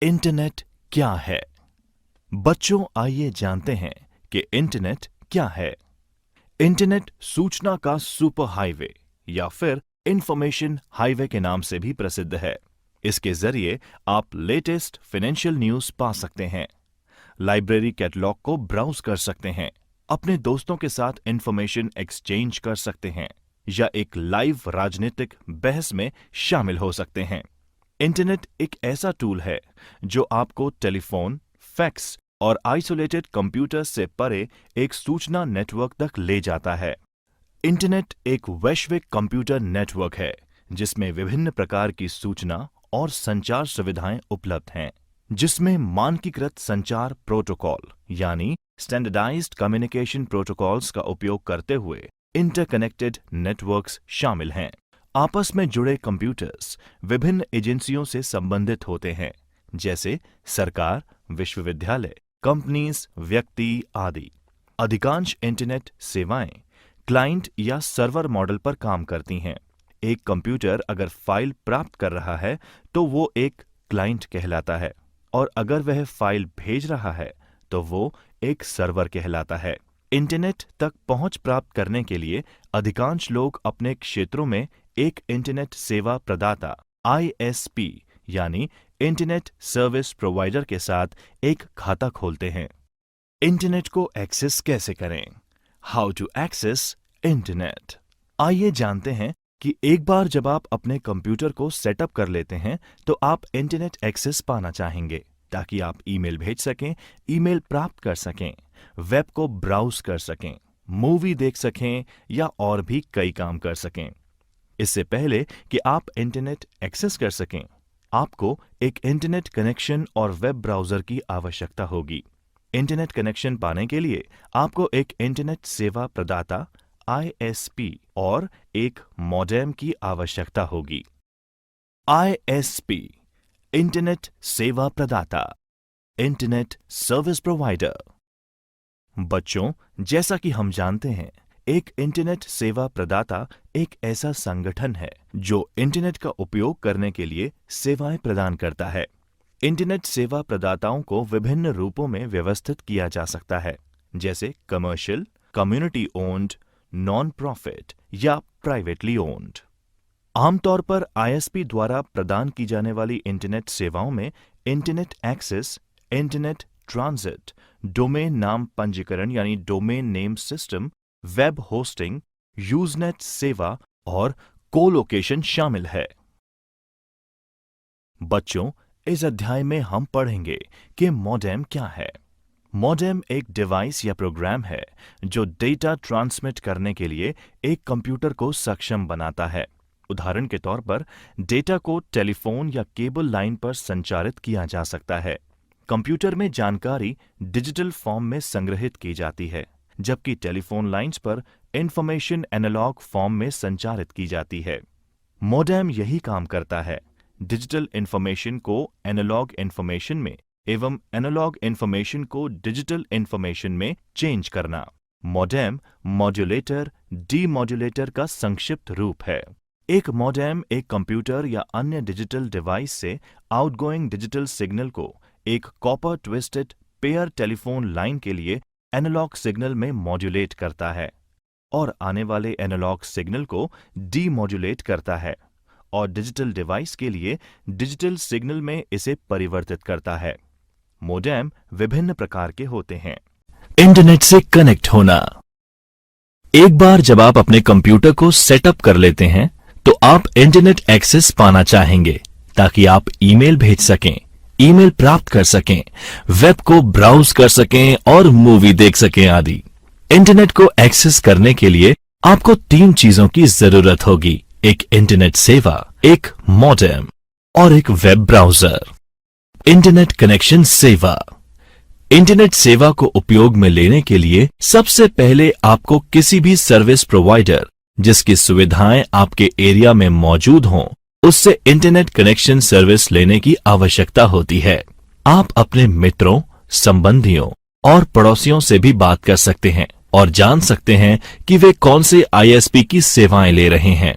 Internet क्या है? बच्चों, आइए जानते हैं कि इंटरनेट क्या है। इंटरनेट सूचना का सुपर हाईवे या फिर इंफॉर्मेशन हाईवे के नाम से भी प्रसिद्ध है। इसके जरिए आप लेटेस्ट फाइनेंशियल न्यूज पा सकते हैं, लाइब्रेरी कैटलॉग को ब्राउज कर सकते हैं, अपने दोस्तों के साथ इंफॉर्मेशन एक्सचेंज कर सकते हैं या एक लाइव राजनीतिक बहस में शामिल हो सकते हैं। इंटरनेट एक ऐसा टूल है जो आपको टेलीफोन, फैक्स और आइसोलेटेड कंप्यूटर से परे एक सूचना नेटवर्क तक ले जाता है। इंटरनेट एक वैश्विक कंप्यूटर नेटवर्क है जिसमें विभिन्न प्रकार की सूचना और संचार सुविधाएं उपलब्ध हैं, जिसमें मानकीकृत संचार प्रोटोकॉल यानी स्टैंडर्डाइज्ड कम्युनिकेशन प्रोटोकॉल्स का उपयोग करते हुए इंटरकनेक्टेड नेटवर्क्स शामिल हैं। आपस में जुड़े कंप्यूटर्स विभिन्न एजेंसियों से संबंधित होते हैं, जैसे सरकार, विश्वविद्यालय, कंपनीज, व्यक्ति आदि। अधिकांश इंटरनेट सेवाएं क्लाइंट या सर्वर मॉडल पर काम करती हैं। एक कंप्यूटर अगर फाइल प्राप्त कर रहा है तो वो एक क्लाइंट कहलाता है, और अगर वह फाइल भेज रहा है तो वो एक सर्वर कहलाता है। इंटरनेट तक पहुंच प्राप्त करने के लिए अधिकांश लोग अपने क्षेत्रों में एक इंटरनेट सेवा प्रदाता ISP यानी इंटरनेट सर्विस प्रोवाइडर के साथ एक खाता खोलते हैं। इंटरनेट को एक्सेस कैसे करें? How to access internet. आइए जानते हैं कि एक बार जब आप अपने कंप्यूटर को सेटअप कर लेते हैं तो आप इंटरनेट एक्सेस पाना चाहेंगे ताकि आप ईमेल भेज सकें, ईमेल प्राप्त कर सकें, वेब को ब्राउज कर सकें, मूवी देख सकें या और भी कई काम कर सकें। इससे पहले कि आप इंटरनेट एक्सेस कर सकें, आपको एक इंटरनेट कनेक्शन और वेब ब्राउजर की आवश्यकता होगी। इंटरनेट कनेक्शन पाने के लिए आपको एक इंटरनेट सेवा प्रदाता ISP और एक मॉडेम की आवश्यकता होगी। ISP इंटरनेट सेवा प्रदाता, इंटरनेट सर्विस प्रोवाइडर। बच्चों, जैसा कि हम जानते हैं, एक इंटरनेट सेवा प्रदाता एक ऐसा संगठन है जो इंटरनेट का उपयोग करने के लिए सेवाएं प्रदान करता है। इंटरनेट सेवा प्रदाताओं को विभिन्न रूपों में व्यवस्थित किया जा सकता है, जैसे commercial, community owned, non profit या प्राइवेटली ओन्ड। आमतौर पर ISP द्वारा प्रदान की जाने वाली इंटरनेट सेवाओं में internet access, internet transit, domain नाम पंजीकरण यानी domain name system, web hosting, Usenet सेवा और कोलोकेशन शामिल है। बच्चों, इस अध्याय में हम पढ़ेंगे कि मॉडेम क्या है। मॉडेम एक डिवाइस या प्रोग्राम है जो डेटा ट्रांसमिट करने के लिए एक कंप्यूटर को सक्षम बनाता है। उदाहरण के तौर पर डेटा को टेलीफोन या केबल लाइन पर संचारित किया जा सकता है। कंप्यूटर में जानकारी डिजिटल फॉर्म में संग्रहित की जाती है, जबकि टेलीफोन लाइंस पर इंफॉर्मेशन एनालॉग फॉर्म में संचारित की जाती है। मॉडेम यही काम करता है, डिजिटल इंफॉर्मेशन को एनालॉग इंफॉर्मेशन में एवं एनालॉग इंफॉर्मेशन को डिजिटल इंफॉर्मेशन में चेंज करना। मॉडेम मॉड्यूलेटर, डीमॉड्यूलेटर का संक्षिप्त रूप है। एक मॉडेम एक कंप्यूटर या अन्य डिजिटल डिवाइस से आउटगोइंग डिजिटल सिग्नल को एक copper twisted pair telephone line के लिए एनालॉग सिग्नल में मॉड्यूलेट करता है और आने वाले एनालॉग सिग्नल को डीमॉड्यूलेट करता है, और डिजिटल डिवाइस के लिए डिजिटल सिग्नल में इसे परिवर्तित करता है। मॉडेम विभिन्न प्रकार के होते हैं। इंटरनेट से कनेक्ट होना। एक बार जब आप अपने कंप्यूटर को सेटअप कर लेते हैं तो आप इंटरनेट एक्सेस पाना चाहेंगे ताकि आप ईमेल भेज सकें, ईमेल प्राप्त कर सकें, वेब को ब्राउज कर सकें और मूवी देख सकें आदि। इंटरनेट को एक्सेस करने के लिए आपको 3 चीजों की जरूरत होगी: एक इंटरनेट सेवा, एक मॉडेम और एक वेब ब्राउजर। इंटरनेट कनेक्शन सेवा। इंटरनेट सेवा को उपयोग में लेने के लिए सबसे पहले आपको किसी भी सर्विस प्रोवाइडर जिसकी सुविधाएं आपके एरिया में मौजूद हों, उससे इंटरनेट कनेक्शन सर्विस लेने की आवश्यकता होती है। आप अपने मित्रों, संबंधियों और पड़ोसियों से भी बात कर सकते हैं और जान सकते हैं कि वे कौन से ISP की सेवाएं ले रहे हैं।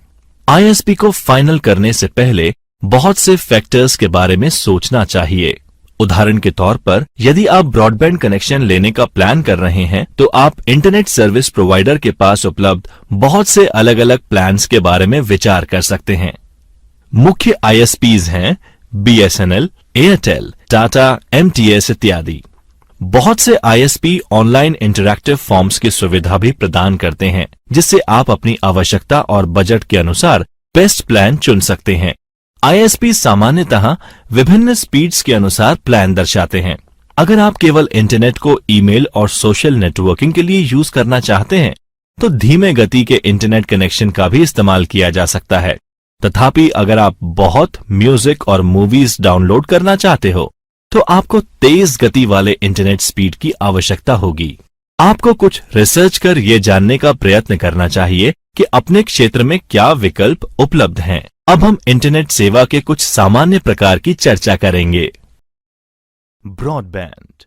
ISP को फाइनल करने से पहले बहुत से फैक्टर्स के बारे में सोचना चाहिए। उदाहरण के तौर पर यदि आप ब्रॉडबैंड कनेक्शन लेने का प्लान कर रहे हैं तो आप इंटरनेट सर्विस प्रोवाइडर के पास उपलब्ध बहुत से अलग अलग प्लान्स के बारे में विचार कर सकते हैं। मुख्य आईएसपीज हैं बीएसएनएल, एयरटेल, टाटा, एमटीएस इत्यादि। बहुत से आईएसपी ऑनलाइन इंटरैक्टिव फॉर्म्स की सुविधा भी प्रदान करते हैं, जिससे आप अपनी आवश्यकता और बजट के अनुसार बेस्ट प्लान चुन सकते हैं। आईएसपी सामान्यतः विभिन्न स्पीड्स के अनुसार प्लान दर्शाते हैं। अगर आप केवल इंटरनेट को ईमेल और सोशल नेटवर्किंग के लिए यूज करना चाहते हैं तो धीमे गति के इंटरनेट कनेक्शन का भी इस्तेमाल किया जा सकता है। तथापि अगर आप बहुत म्यूजिक और मूवीज डाउनलोड करना चाहते हो तो आपको तेज गति वाले इंटरनेट स्पीड की आवश्यकता होगी। आपको कुछ रिसर्च कर यह जानने का प्रयत्न करना चाहिए कि अपने क्षेत्र में क्या विकल्प उपलब्ध हैं। अब हम इंटरनेट सेवा के कुछ सामान्य प्रकार की चर्चा करेंगे। ब्रॉडबैंड,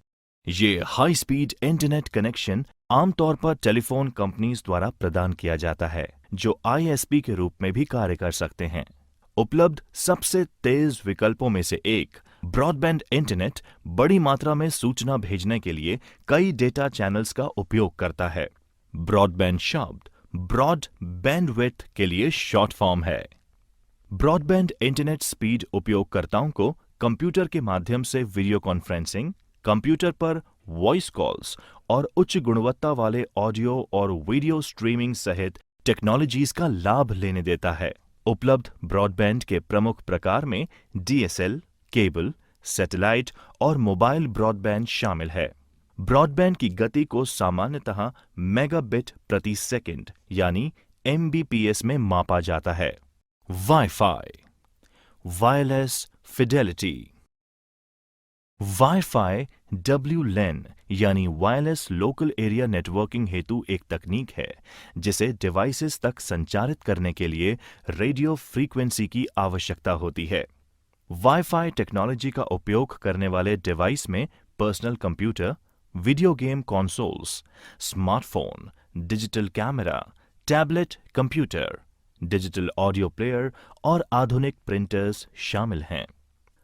ये हाई स्पीड इंटरनेट कनेक्शन आमतौर पर टेलीफोन कंपनीज द्वारा प्रदान किया जाता है, जो आईएसपी के रूप में भी कार्य कर सकते हैं। उपलब्ध सबसे तेज विकल्पों में से एक ब्रॉडबैंड इंटरनेट बड़ी मात्रा में सूचना भेजने के लिए कई डेटा चैनल्स का उपयोग करता है। ब्रॉडबैंड शब्द ब्रॉड बैंडविड्थ के लिए शॉर्ट फॉर्म है। ब्रॉडबैंड इंटरनेट स्पीड उपयोगकर्ताओं को कंप्यूटर के माध्यम से वीडियो कॉन्फ्रेंसिंग, कंप्यूटर पर वॉइस कॉल्स और उच्च गुणवत्ता वाले ऑडियो और वीडियो स्ट्रीमिंग सहित टेक्नोलॉजीज का लाभ लेने देता है। उपलब्ध ब्रॉडबैंड के प्रमुख प्रकार में डीएसएल, केबल, सैटेलाइट और मोबाइल ब्रॉडबैंड शामिल है। ब्रॉडबैंड की गति को सामान्यतः मेगाबिट प्रति सेकंड यानी एमबीपीएस में मापा जाता है। Wifi, wireless Fidelity. Wifi WLAN यानी वायरलेस लोकल एरिया नेटवर्किंग हेतु एक तकनीक है जिसे डिवाइसेस तक संचारित करने के लिए रेडियो फ्रीक्वेंसी की आवश्यकता होती है। वाईफाई टेक्नोलॉजी का उपयोग करने वाले डिवाइस में personal computer, video game consoles, smartphone, digital camera, tablet computer, digital audio player और आधुनिक प्रिंटर्स शामिल हैं।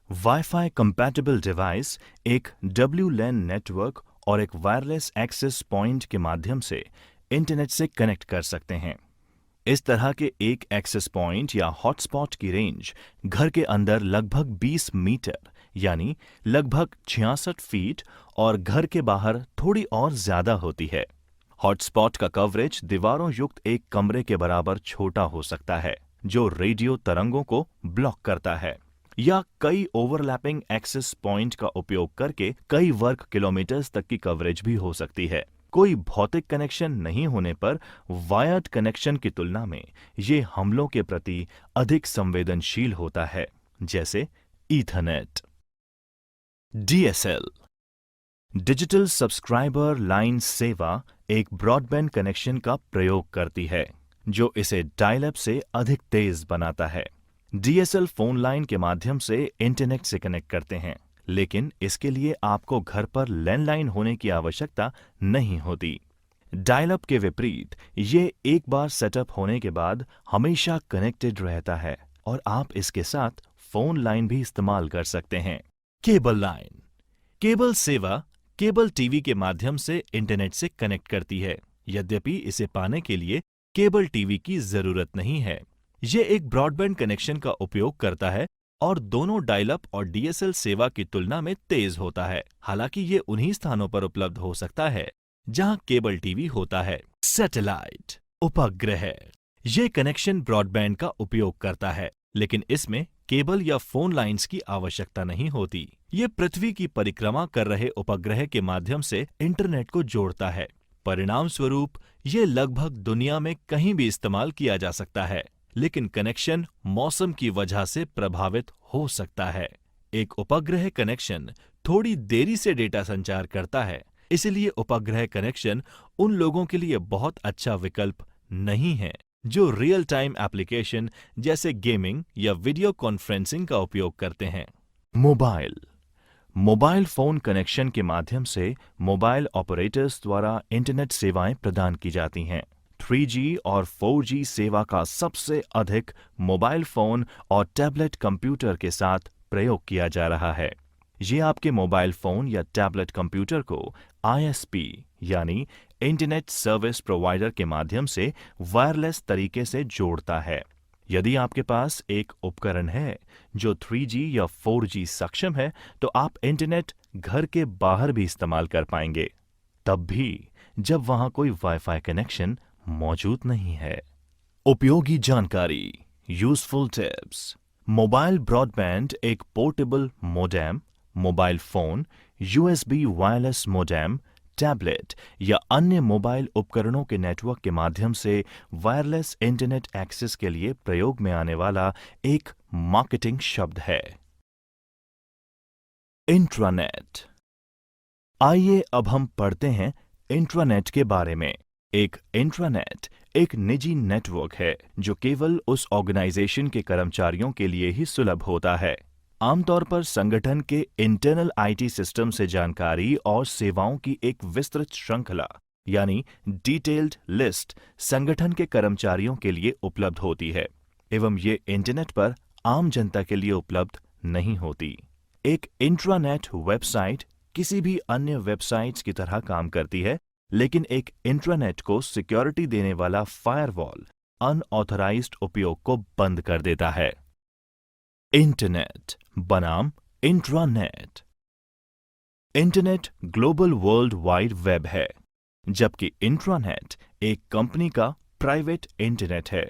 वाईफाई कंपैटिबल डिवाइस एक WLAN नेटवर्क और एक वायरलेस एक्सेस पॉइंट के माध्यम से इंटरनेट से कनेक्ट कर सकते हैं। इस तरह के एक एक्सेस पॉइंट या हॉटस्पॉट की रेंज घर के अंदर लगभग 20 मीटर यानी लगभग 66 फीट और घर के बाहर थोड़ी और ज्यादा होती है। हॉटस्पॉट का कवरेज दीवारों युक्त एक कमरे के बराबर छोटा हो सकता है, जो रेडियो तरंगों को ब्लॉक करता है, या कई ओवरलैपिंग एक्सेस पॉइंट का उपयोग करके कई वर्ग किलोमीटर्स तक की कवरेज भी हो सकती है। कोई भौतिक कनेक्शन नहीं होने पर वायर्ड कनेक्शन की तुलना में ये हमलों के प्रति अधिक संवेदनशील होता है, जैसे Ethernet. DSL digital subscriber line सेवा एक ब्रॉडबैंड कनेक्शन का प्रयोग करती है, जो इसे डायल अप से अधिक तेज बनाता है। डीएसएल फोन लाइन के माध्यम से इंटरनेट से कनेक्ट करते हैं, लेकिन इसके लिए आपको घर पर लैंडलाइन होने की आवश्यकता नहीं होती। डायल अप के विपरीत ये एक बार सेटअप होने के बाद हमेशा कनेक्टेड रहता है और आप इसके साथ फोन लाइन भी इस्तेमाल कर सकते हैं। केबल लाइन केबल सेवा केबल टीवी के माध्यम से इंटरनेट से कनेक्ट करती है। यद्यपि इसे पाने के लिए केबल टीवी की जरूरत नहीं है। ये एक ब्रॉडबैंड कनेक्शन का उपयोग करता है और दोनों डायल अप और डीएसएल सेवा की तुलना में तेज होता है। हालांकि ये उन्हीं स्थानों पर उपलब्ध हो सकता है जहां केबल टीवी होता है। सैटेलाइट उपग्रह ये कनेक्शन ब्रॉडबैंड का उपयोग करता है, लेकिन इसमें केबल या फोन लाइंस की आवश्यकता नहीं होती। ये पृथ्वी की परिक्रमा कर रहे उपग्रह के माध्यम से इंटरनेट को जोड़ता है। परिणाम स्वरूप ये लगभग दुनिया में कहीं भी इस्तेमाल किया जा सकता है, लेकिन कनेक्शन मौसम की वजह से प्रभावित हो सकता है। एक उपग्रह कनेक्शन थोड़ी देरी से डेटा संचार करता है, इसलिए उपग्रह कनेक्शन उन लोगों के लिए बहुत अच्छा विकल्प नहीं है जो रियल टाइम एप्लीकेशन जैसे गेमिंग या वीडियो कॉन्फ्रेंसिंग का उपयोग करते हैं। मोबाइल फोन कनेक्शन के माध्यम से मोबाइल ऑपरेटर्स द्वारा इंटरनेट सेवाएं प्रदान की जाती हैं। 3G और 4G सेवा का सबसे अधिक मोबाइल फोन और टैबलेट कंप्यूटर के साथ प्रयोग किया जा रहा है। ये आपके मोबाइल फोन या टैबलेट कंप्यूटर को आईएसपी यानी इंटरनेट सर्विस प्रोवाइडर के माध्यम से वायरलेस तरीके से जोड़ता है। यदि आपके पास एक उपकरण है जो 3G या 4G सक्षम है, तो आप इंटरनेट घर के बाहर भी इस्तेमाल कर पाएंगे, तब भी जब वहां कोई वाईफाई कनेक्शन मौजूद नहीं है। उपयोगी जानकारी, यूजफुल टिप्स। मोबाइल ब्रॉडबैंड एक portable modem, mobile phone, USB wireless modem, tablet या अन्य मोबाइल उपकरणों के नेटवर्क के माध्यम से वायरलेस इंटरनेट एक्सेस के लिए प्रयोग में आने वाला एक मार्केटिंग शब्द है। इंट्रानेट। आइए अब हम पढ़ते हैं इंट्रानेट के बारे में। एक इंट्रानेट एक निजी नेटवर्क है जो केवल उस ऑर्गेनाइजेशन के कर्मचारियों के लिए ही सुलभ होता है। आमतौर पर संगठन के इंटरनल आईटी सिस्टम से जानकारी और सेवाओं की एक विस्तृत श्रृंखला यानी डिटेल्ड लिस्ट संगठन के कर्मचारियों के लिए उपलब्ध होती है एवं ये इंटरनेट पर आम जनता के लिए उपलब्ध नहीं होती। एक इंट्रानेट वेबसाइट किसी भी अन्य वेबसाइट्स की तरह काम करती है, लेकिन एक इंट्रानेट को सिक्योरिटी देने वाला फायरवॉल अनऑथराइज्ड उपयोग को बंद कर देता है। इंटरनेट बनाम intranet. Internet global world wide web है, जबकि इंट्रानेट एक कंपनी का प्राइवेट इंटरनेट है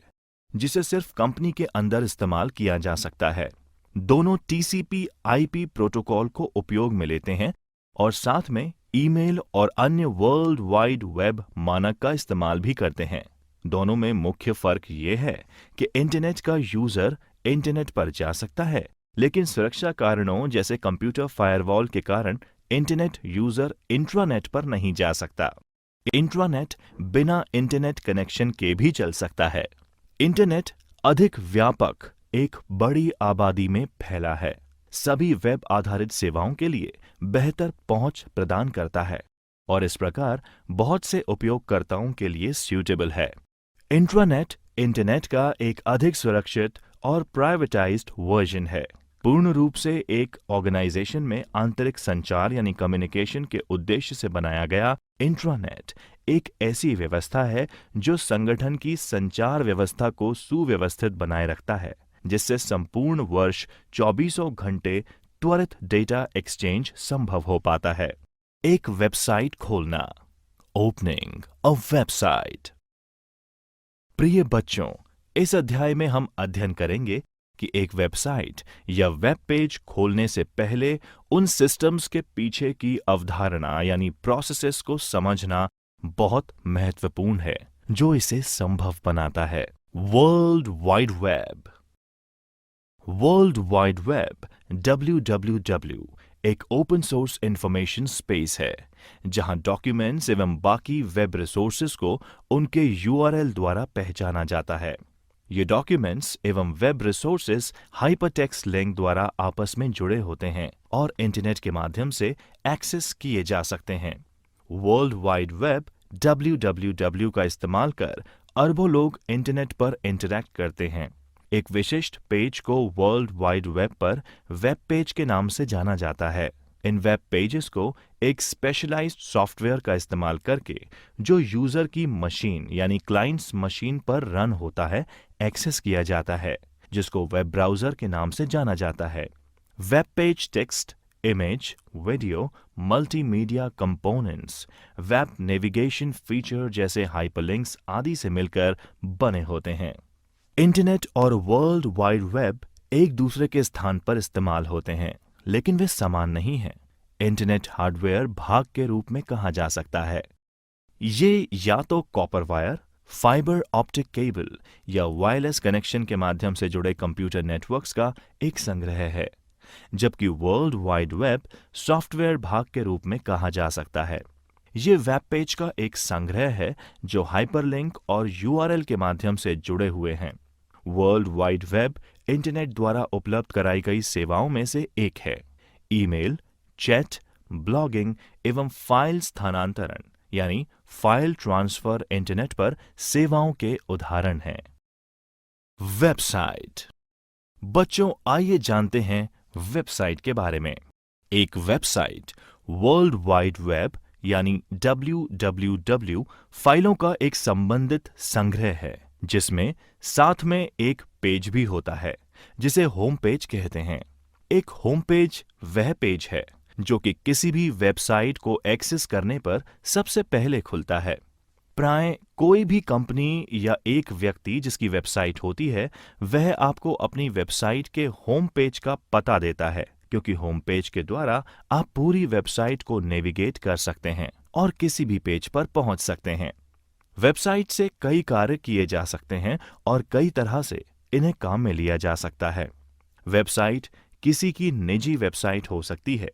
जिसे सिर्फ कंपनी के अंदर इस्तेमाल किया जा सकता है। दोनों टीसीपी/आईपी प्रोटोकॉल को उपयोग में लेते हैं और साथ में ईमेल और अन्य वर्ल्ड वाइड वेब मानक का इस्तेमाल भी करते हैं। दोनों में मुख्य फर्क ये है कि इंटरनेट का यूजर इंटरनेट पर जा सकता है, लेकिन सुरक्षा कारणों जैसे कंप्यूटर फायरवॉल के कारण इंटरनेट यूजर इंट्रानेट पर नहीं जा सकता। इंट्रानेट बिना इंटरनेट कनेक्शन के भी चल सकता है। इंटरनेट अधिक व्यापक एक बड़ी आबादी में फैला है, सभी वेब आधारित सेवाओं के लिए बेहतर पहुंच प्रदान करता है और इस प्रकार बहुत से उपयोगकर्ताओं के लिए सूटेबल है। इंट्रानेट इंटरनेट का एक अधिक सुरक्षित और प्राइवेटाइज्ड वर्जन है। पूर्ण रूप से एक ऑर्गेनाइजेशन में आंतरिक संचार यानी कम्युनिकेशन के उद्देश्य से बनाया गया इंट्रानेट एक ऐसी व्यवस्था है जो संगठन की संचार व्यवस्था को सुव्यवस्थित बनाए रखता है, जिससे संपूर्ण वर्ष 24 घंटे त्वरित डेटा एक्सचेंज संभव हो पाता है। एक वेबसाइट खोलना। Opening a website. प्रिय बच्चों, इस अध्याय में हम अध्ययन करेंगे कि एक वेबसाइट या वेब पेज खोलने से पहले उन सिस्टम्स के पीछे की अवधारणा यानी प्रोसेसेस को समझना बहुत महत्वपूर्ण है जो इसे संभव बनाता है। World wide web. World wide web WWW एक ओपन सोर्स इंफॉर्मेशन स्पेस है जहां डॉक्यूमेंट्स एवं बाकी वेब रिसोर्सेज को उनके URL द्वारा पहचाना जाता है। ये डॉक्यूमेंट्स एवं वेब रिसोर्सेज हाइपरटेक्स्ट लिंक द्वारा आपस में जुड़े होते हैं और इंटरनेट के माध्यम से एक्सेस किए जा सकते हैं। वर्ल्ड वाइड वेब WWW का इस्तेमाल कर अरबों लोग इंटरनेट पर इंटरैक्ट करते हैं। एक विशिष्ट पेज को वर्ल्ड वाइड वेब पर वेब पेज के नाम से जाना जाता है। इन वेब पेजेस को एक स्पेशलाइज्ड सॉफ्टवेयर का इस्तेमाल करके जो यूजर की मशीन यानी क्लाइंट्स मशीन पर रन होता है एक्सेस किया जाता है, जिसको वेब ब्राउजर के नाम से जाना जाता है। Web page text, image, video, multimedia components, web navigation feature जैसे हाइपरलिंक्स आदि से मिलकर बने होते हैं। इंटरनेट और वर्ल्ड वाइड वेब एक दूसरे के स्थान पर इस्तेमाल होते हैं, लेकिन वे समान नहीं हैं। इंटरनेट हार्डवेयर भाग के रूप में कहा जा सकता है। ये या तो copper wire, fibre optic cable या वायरलेस कनेक्शन के माध्यम से जुड़े कंप्यूटर नेटवर्क्स का एक संग्रह है, जबकि वर्ल्ड वाइड वेब सॉफ्टवेयर भाग के रूप में कहा जा सकता है। ये वेब पेज का एक संग्रह है जो हाइपरलिंक और URL के माध्यम से जुड़े हुए हैं। वर्ल्ड वाइड वेब इंटरनेट द्वारा उपलब्ध कराई गई सेवाओं में से एक है। ईमेल, चैट, ब्लॉगिंग एवं फाइल स्थानांतरण यानी फाइल ट्रांसफर इंटरनेट पर सेवाओं के उदाहरण हैं। वेबसाइट। बच्चों, आइए जानते हैं वेबसाइट के बारे में। एक वेबसाइट वर्ल्ड वाइड वेब यानी www फाइलों का एक संबंधित संग्रह है जिसमें साथ में एक पेज भी होता है जिसे होम पेज कहते हैं। एक होम पेज वह पेज है जो कि किसी भी वेबसाइट को एक्सेस करने पर सबसे पहले खुलता है। प्राय कोई भी कंपनी या एक व्यक्ति जिसकी वेबसाइट होती है वह आपको अपनी वेबसाइट के होम पेज का पता देता है, क्योंकि होम पेज के द्वारा आप पूरी वेबसाइट को नेविगेट कर सकते हैं और किसी भी पेज पर पहुंच सकते हैं। वेबसाइट से कई कार्य किए जा सकते हैं और कई तरह से इन्हें काम में लिया जा सकता है। वेबसाइट किसी की निजी वेबसाइट हो सकती है,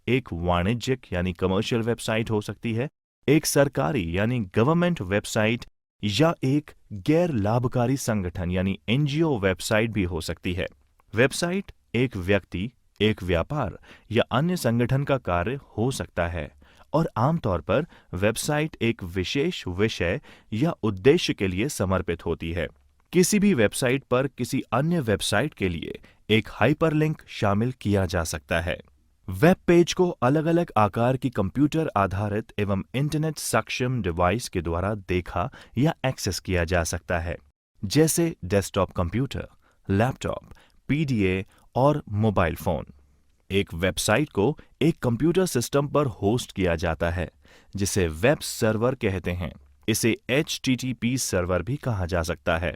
एक वाणिज्यिक यानी कमर्शियल वेबसाइट हो सकती है, एक सरकारी यानी गवर्नमेंट वेबसाइट या एक गैर लाभकारी संगठन यानी एनजीओ वेबसाइट भी हो सकती है। वेबसाइट एक व्यक्ति, एक व्यापार या अन्य संगठन का कार्य हो सकता है और आमतौर पर वेबसाइट एक विशेष विषय या उद्देश्य के लिए समर्पित होती है। किसी भी वेबसाइट पर किसी अन्य वेबसाइट के लिए एक हाइपरलिंक शामिल किया जा सकता है। वेब पेज को अलग अलग आकार की कंप्यूटर आधारित एवं इंटरनेट सक्षम डिवाइस के द्वारा देखा या एक्सेस किया जा सकता है, जैसे डेस्कटॉप कंप्यूटर, लैपटॉप, पीडीए और मोबाइल फोन। एक वेबसाइट को एक कंप्यूटर सिस्टम पर होस्ट किया जाता है जिसे वेब सर्वर कहते हैं। इसे HTTP सर्वर भी कहा जा सकता है।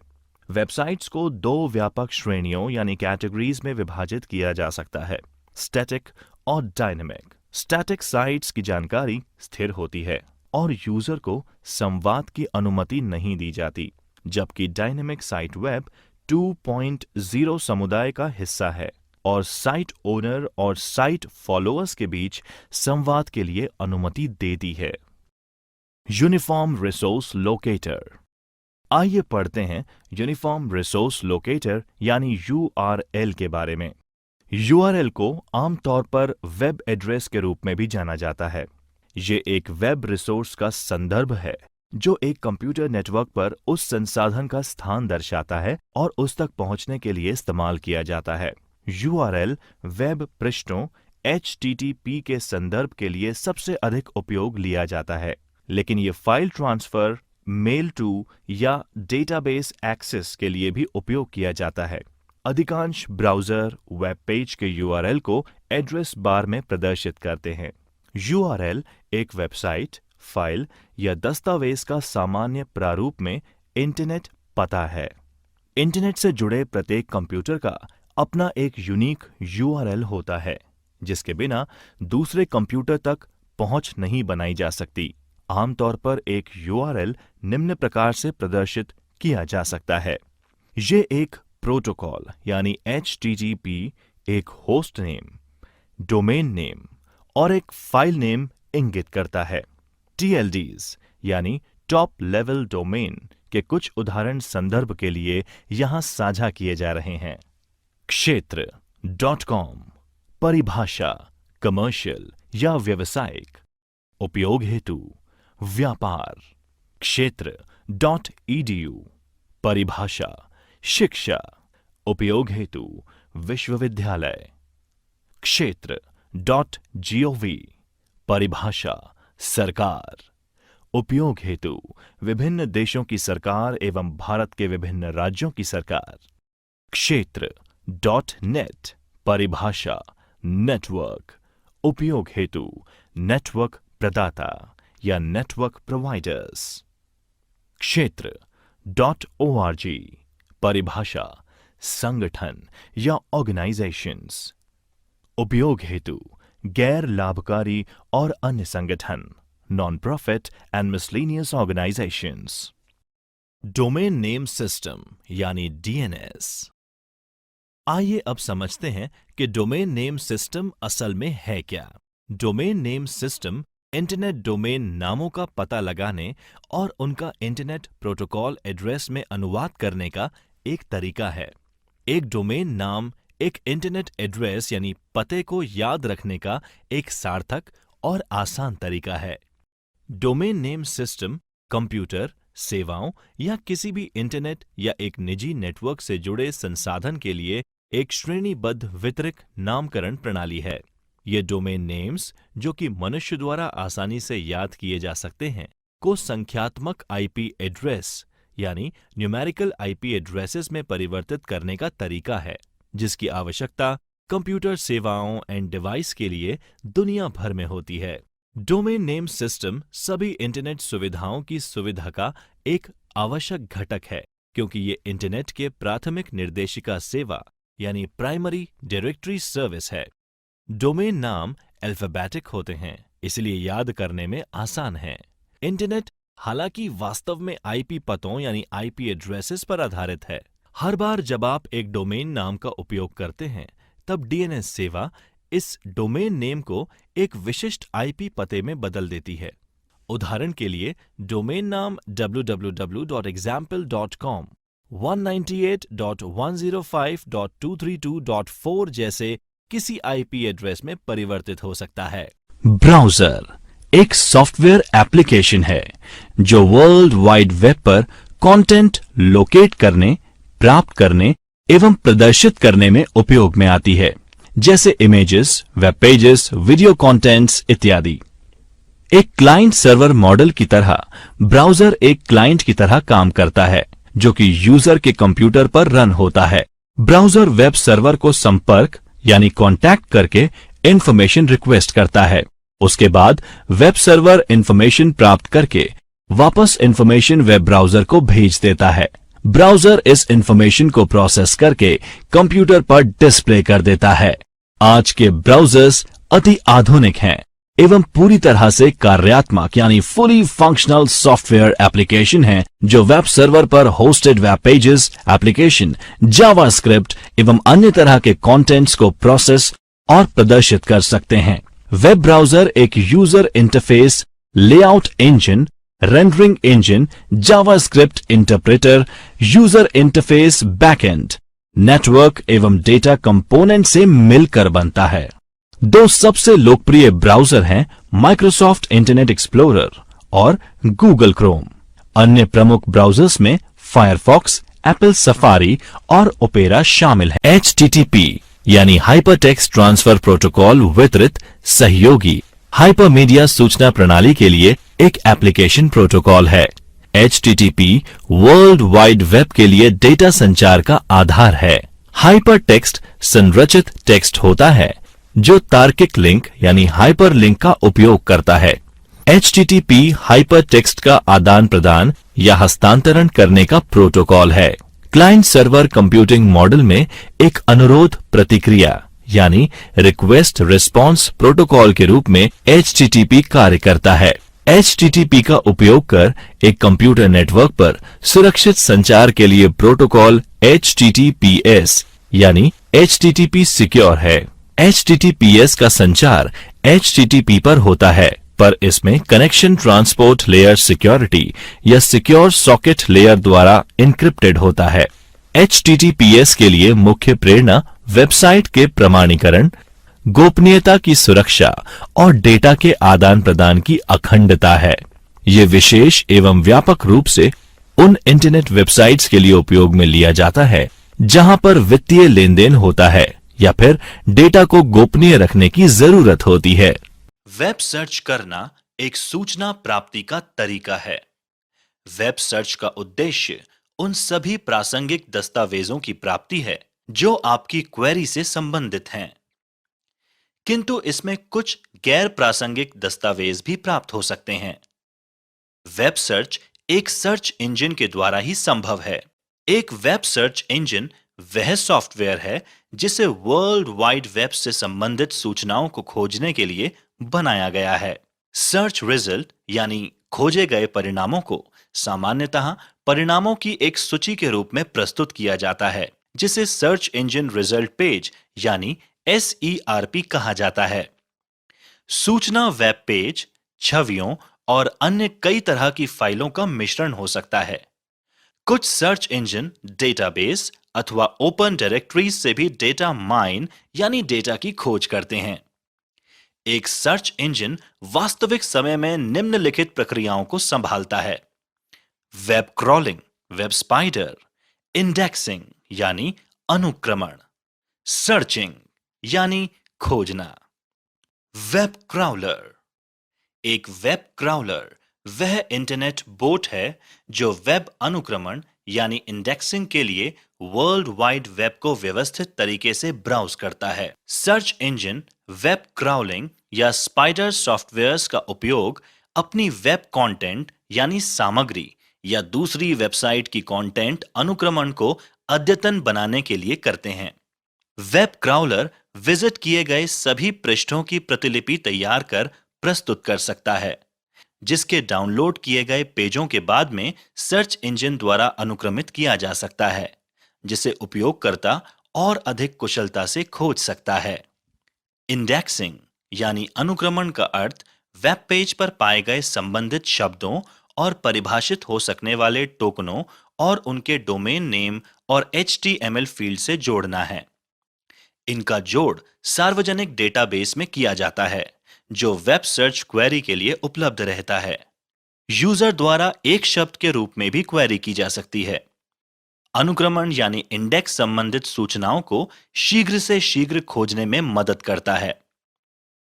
वेबसाइट्स को दो व्यापक श्रेणियों यानी कैटेगरीज में विभाजित किया जा सकता है, स्टैटिक और डायनेमिक। स्टैटिक साइट्स की जानकारी स्थिर होती है और यूजर को संवाद की अनुमति नहीं दी जाती, जबकि डायनेमिक साइट वेब 2.0 समुदाय का हिस्सा है और साइट ओनर और साइट फॉलोअर्स के बीच संवाद के लिए अनुमति देती है। Uniform resource locator. आइए पढ़ते हैं यूनिफॉर्म रिसोर्स लोकेटर यानी URL के बारे में। URL को आमतौर पर वेब एड्रेस के रूप में भी जाना जाता है। ये एक वेब रिसोर्स का संदर्भ है जो एक कंप्यूटर नेटवर्क पर उस संसाधन का स्थान दर्शाता है और उस तक पहुंचने के लिए इस्तेमाल किया जाता है। URL वेब पृष्ठों HTTP के संदर्भ के लिए सबसे अधिक उपयोग लिया जाता है, लेकिन ये फाइल ट्रांसफर, मेल टू या डेटाबेस एक्सेस के लिए भी उपयोग किया जाता है। अधिकांश ब्राउज़र वेब पेज के URL को एड्रेस बार में प्रदर्शित करते हैं। URL एक वेबसाइट, फाइल या दस्तावेज का सामान्य प्रारूप में इंटरनेट पता है। इंटरनेट से जुड़े प्रत्येक कंप्यूटर का अपना एक यूनिक URL होता है, जिसके बिना दूसरे कंप्यूटर तक पहुंच नहीं बनाई जा सकती। आमतौर पर एक URL निम्न प्रकार से प्रदर्शित किया जा सकता है। ये एक प्रोटोकॉल यानी HTTP, एक होस्ट नेम, डोमेन नेम और एक फाइल नेम इंगित करता है। TLDs यानी टॉप लेवल डोमेन के कुछ उदाहरण संदर्भ के लिए यहां साझा किए जा रहे हैं। क्षेत्र .com परिभाषा कमर्शियल या व्यावसायिक, उपयोग हेतु व्यापार। क्षेत्र .edu परिभाषा शिक्षा, उपयोग हेतु विश्वविद्यालय। क्षेत्र .gov परिभाषा सरकार, उपयोग हेतु विभिन्न देशों की सरकार एवं भारत के विभिन्न राज्यों की सरकार। क्षेत्र .net परिभाषा नेटवर्क, उपयोग हेतु नेटवर्क प्रदाता या नेटवर्क प्रोवाइडर्स। क्षेत्र .org परिभाषा संगठन या ऑर्गेनाइजेशंस, उपयोग हेतु गैर लाभकारी और अन्य संगठन, non profit and miscellaneous organisations. Domain name system यानी DNS। आइए अब समझते हैं कि डोमेन नेम सिस्टम असल में है क्या। Domain name system internet domain नामों का पता लगाने और उनका इंटरनेट प्रोटोकॉल एड्रेस में अनुवाद करने का एक तरीका है। एक डोमेन नाम एक इंटरनेट एड्रेस यानी पते को याद रखने का एक सार्थक और आसान तरीका है। डोमेन नेम सिस्टम कंप्यूटर, सेवाओं या किसी भी इंटरनेट या एक निजी नेटवर्क से जुड़े संसाधन के लिए एक श्रेणीबद्ध वितरित नामकरण प्रणाली है। ये डोमेन नेम्स, जो कि मनुष्य द्वारा आसानी से याद किए जा सकते हैं, को संख्यात्मक आईपी एड्रेस यानी न्यूमेरिकल आईपी एड्रेसेस में परिवर्तित करने का तरीका है, जिसकी आवश्यकता कंप्यूटर सेवाओं एंड डिवाइस के लिए दुनिया भर में होती है। डोमेन नेम सिस्टम सभी इंटरनेट सुविधाओं की सुविधा का एक आवश्यक घटक है, क्योंकि ये इंटरनेट के प्राथमिक निर्देशिका सेवा यानी प्राइमरी डायरेक्टरी सर्विस है। डोमेन नाम अल्फाबेटिक होते हैं, इसलिए याद करने में आसान है। इंटरनेट हालांकि वास्तव में आईपी पतों यानी आईपी एड्रेसेस पर आधारित है। हर बार जब आप एक डोमेन नाम का उपयोग करते हैं, तब डीएनएस सेवा इस डोमेन नेम को एक विशिष्ट आईपी पते में बदल देती है। उदाहरण के लिए, डोमेन नाम www.example.com 198.105.232.4 जैसे किसी आईपी एड्रेस में परिवर्तित हो सकता है। ब्राउज़र एक सॉफ्टवेयर एप्लीकेशन है जो वर्ल्ड वाइड वेब पर कंटेंट लोकेट करने, प्राप्त करने एवं प्रदर्शित करने में उपयोग में आती है, जैसे images, web pages, video contents इत्यादि। एक क्लाइंट सर्वर मॉडल की तरह ब्राउज़र एक क्लाइंट की तरह काम करता है, जो कि यूजर के कंप्यूटर पर रन होता है। ब्राउज़र वेब सर्वर को संपर्क यानी कांटेक्ट करके इंफॉर्मेशन रिक्वेस्ट करता है। उसके बाद वेब सर्वर इंफॉर्मेशन प्राप्त करके वापस इंफॉर्मेशन वेब ब्राउज़र को भेज देता है। ब्राउज़र इस इंफॉर्मेशन को प्रोसेस करके कंप्यूटर पर डिस्प्ले कर देता है। आज के ब्राउज़र्स अति आधुनिक हैं एवं पूरी तरह से कार्यात्मक यानी फुली फंक्शनल सॉफ्टवेयर एप्लीकेशन हैं, जो वेब सर्वर पर hosted web pages, application, JavaScript एवं अन्य तरह के कंटेंट्स को प्रोसेस और प्रदर्शित कर सकते हैं। वेब ब्राउज़र एक user interface, layout engine, rendering engine, JavaScript interpreter, user interface backend, network एवं डेटा कंपोनेंट से मिलकर बनता है। दो सबसे लोकप्रिय ब्राउज़र हैं माइक्रोसॉफ्ट इंटरनेट एक्सप्लोरर और गूगल क्रोम। अन्य प्रमुख ब्राउज़र्स में फायरफॉक्स, एप्पल सफारी और ओपेरा शामिल है। HTTP यानी हाइपरटेक्स्ट ट्रांसफर प्रोटोकॉल वितरित सहयोगी हाइपरमीडिया सूचना प्रणाली के लिए एक एप्लीकेशन प्रोटोकॉल है। HTTP वर्ल्ड वाइड वेब के लिए डेटा संचार का आधार है। हाइपरटेक्स्ट संरचित टेक्स्ट होता है जो तार्किक लिंक यानी हाइपरलिंक का उपयोग करता है। HTTP हाइपरटेक्स्ट का आदान प्रदान या हस्तांतरण करने का प्रोटोकॉल है। क्लाइंट सर्वर कंप्यूटिंग मॉडल में एक अनुरोध प्रतिक्रिया यानी रिक्वेस्ट रिस्पॉन्स प्रोटोकॉल के रूप में HTTP कार्य करता है। HTTP का उपयोग कर एक कंप्यूटर नेटवर्क पर सुरक्षित संचार के लिए प्रोटोकॉल HTTPS यानी HTTP सिक्योर है। HTTPS का संचार HTTP पर होता है, पर इसमें कनेक्शन ट्रांसपोर्ट लेयर सिक्योरिटी या सिक्योर सॉकेट लेयर द्वारा इनक्रिप्टेड होता है। HTTPS के लिए मुख्य प्रेरणा वेबसाइट के प्रमाणीकरण, गोपनीयता की सुरक्षा और डेटा के आदान प्रदान की अखंडता है। ये विशेष एवं व्यापक रूप से उन इंटरनेट वेबसाइट्स के लिए उपयोग में लिया जाता है जहां पर वित्तीय लेन देन होता है या फिर डेटा को गोपनीय रखने की जरूरत होती है। वेब सर्च करना एक सूचना प्राप्ति का तरीका है। वेब सर्च का उद्देश्य उन सभी प्रासंगिक दस्तावेजों की प्राप्ति है जो आपकी क्वेरी से संबंधित हैं, किंतु इसमें कुछ गैर प्रासंगिक दस्तावेज भी प्राप्त हो सकते हैं। वेब सर्च एक सर्च इंजन के द्वारा ही संभव है। एक वेब सर्च इंजन वह सॉफ्टवेयर है जिसे वर्ल्ड वाइड वेब से संबंधित सूचनाओं को खोजने के लिए बनाया गया है। सर्च रिजल्ट यानी खोजे गए परिणामों को सामान्यतः परिणामों की एक सूची के रूप में प्रस्तुत किया जाता है, जिसे सर्च इंजन रिजल्ट पेज यानी SERP कहा जाता है। सूचना वेब पेज, छवियों और अन्य कई तरह की फाइलों का मिश्रण हो सकता है। कुछ सर्च इंजन डेटाबेस अथवा ओपन डायरेक्टरीज से भी डेटा माइन यानी डेटा की खोज करते हैं। एक सर्च इंजन वास्तविक समय में निम्नलिखित प्रक्रियाओं को संभालता है: web crawling, web spider, indexing यानी अनुक्रमण, सर्चिंग यानी खोजना, वेब क्राउलर। एक वेब क्राउलर वह इंटरनेट बोट है जो वेब अनुक्रमण यानी इंडेक्सिंग के लिए वर्ल्ड वाइड वेब को व्यवस्थित तरीके से ब्राउज करता है। सर्च इंजन वेब क्राउलिंग या स्पाइडर सॉफ्टवेयर्स का उपयोग अपनी वेब कंटेंट यानी सामग्री या दूसरी वेबसाइट की कंटेंट अनुक्रमण को अद्यतन बनाने के लिए करते हैं। वेब क्राउलर विजिट किए गए सभी पृष्ठों की प्रतिलिपि तैयार कर प्रस्तुत कर सकता है, जिसके डाउनलोड किए गए पेजों के बाद में सर्च इंजन द्वारा अनुक्रमित किया जा सकता है, जिसे उपयोगकर्ता और अधिक कुशलता से खोज सकता है। इंडेक्सिंग यानी अनुक्रमण का अर्थ वेब पेज पर पाए गए संबंधित शब्दों और परिभाषित हो सकने वाले टोकनों और उनके डोमेन नेम और HTML फील्ड से जोड़ना है। इनका जोड़ सार्वजनिक डेटाबेस में किया जाता है, जो वेब सर्च क्वेरी के लिए उपलब्ध रहता है। यूजर द्वारा एक शब्द के रूप में भी क्वेरी की जा सकती है। अनुक्रमण यानी इंडेक्स संबंधित सूचनाओं को शीघ्र से शीघ्र खोजने में मदद करता है।